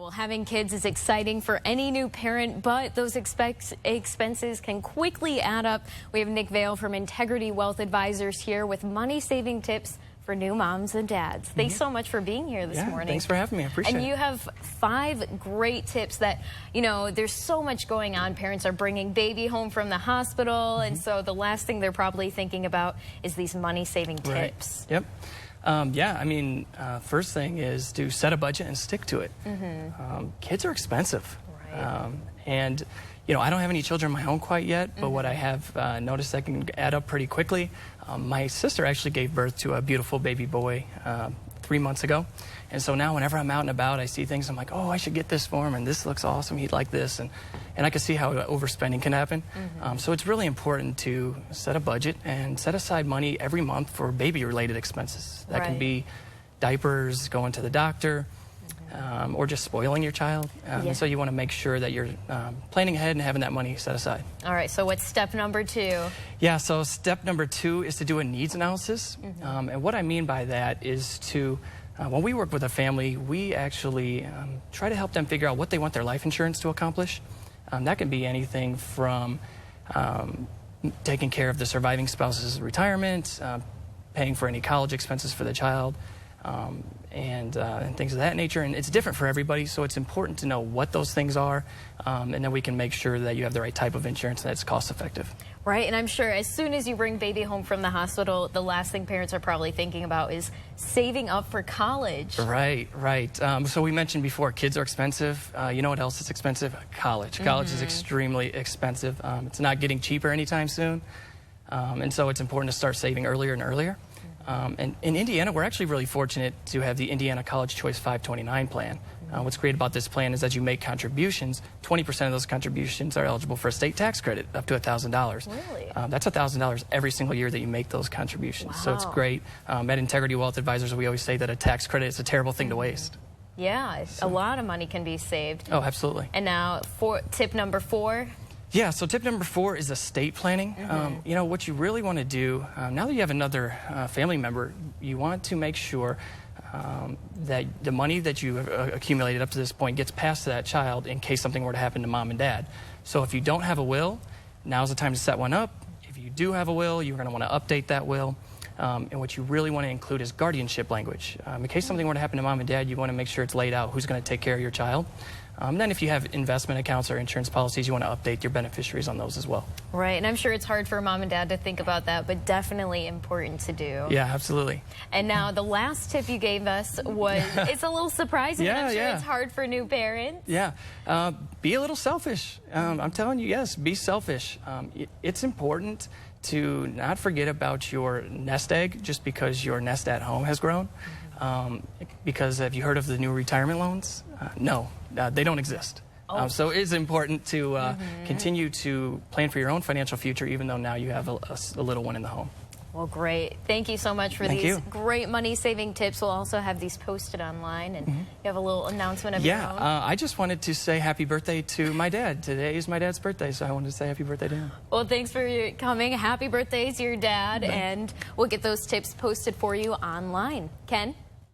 Well, having kids is exciting for any new parent, but those expenses can quickly add up. We have Nick Vail from Integrity Wealth Advisors here with money-saving tips for new moms and dads. Thanks so much for being here this morning. Thanks for having me. I appreciate it. And you have 5 great tips that, you know, there's so much going on. Parents are bringing baby home from the hospital, and so the last thing they're probably thinking about is these money-saving tips. Yep. Yeah, I mean, first thing is to set a budget and stick to it. Kids are expensive. Right. And, you know, I don't have any children of my own quite yet, but what I have noticed that can add up pretty quickly. My sister actually gave birth to a beautiful baby boy 3 months ago. And so now whenever I'm out and about, I see things, I'm like, oh, I should get this for him, and this looks awesome, he'd like this. And I can see how overspending can happen. So it's really important to set a budget and set aside money every month for baby-related expenses. That can be diapers, going to the doctor, or just spoiling your child. So you want to make sure that you're planning ahead and having that money set aside. All right, so what's step number 2? Yeah, so step number 2 is to do a needs analysis. And what I mean by that is to, when we work with a family, we actually try to help them figure out what they want their life insurance to accomplish. That can be anything from taking care of the surviving spouse's retirement, paying for any college expenses for the child, and things of that nature. And it's different for everybody, so it's important to know what those things are, and then we can make sure that you have the right type of insurance that's cost effective. Right, and I'm sure as soon as you bring baby home from the hospital, the last thing parents are probably thinking about is saving up for college. Right. So we mentioned before, kids are expensive. You know what else is expensive? College. College is extremely expensive. It's not getting cheaper anytime soon, and so it's important to start saving earlier and earlier. And in Indiana, we're actually really fortunate to have the Indiana College Choice 529 plan. What's great about this plan is as you make contributions, 20% of those contributions are eligible for a state tax credit up to $1,000. Really? That's $1,000 every single year that you make those contributions. Wow. So it's great. At Integrity Wealth Advisors, we always say that a tax credit is a terrible thing to waste. Yeah, a lot of money can be saved. Oh, absolutely. And now, tip number 4? Yeah, so tip number 4 is estate planning. You know, what you really want to do, now that you have another family member, you want to make sure that the money that you have accumulated up to this point gets passed to that child in case something were to happen to mom and dad. So if you don't have a will, now's the time to set one up. If you do have a will, you're going to want to update that will. And what you really want to include is guardianship language. In case something were to happen to mom and dad, you want to make sure it's laid out who's going to take care of your child. Then if you have investment accounts or insurance policies, you want to update your beneficiaries on those as well. Right, and I'm sure it's hard for mom and dad to think about that, but definitely important to do. Yeah, absolutely. And now the last tip you gave us was, it's a little surprising, and I'm sure it's hard for new parents. Yeah, be a little selfish. I'm telling you, yes, be selfish. It's important to not forget about your nest egg just because your nest at home has grown. Because have you heard of the new retirement loans? No, they don't exist. So it is important to continue to plan for your own financial future, even though now you have a little one in the home. Well, great. Thank you so much for these great money-saving tips. We'll also have these posted online, and you have a little announcement of your own. I just wanted to say happy birthday to my dad. Today is my dad's birthday, so I wanted to say happy birthday to him. Well, thanks for coming. Happy birthday to your dad, and we'll get those tips posted for you online. Ken?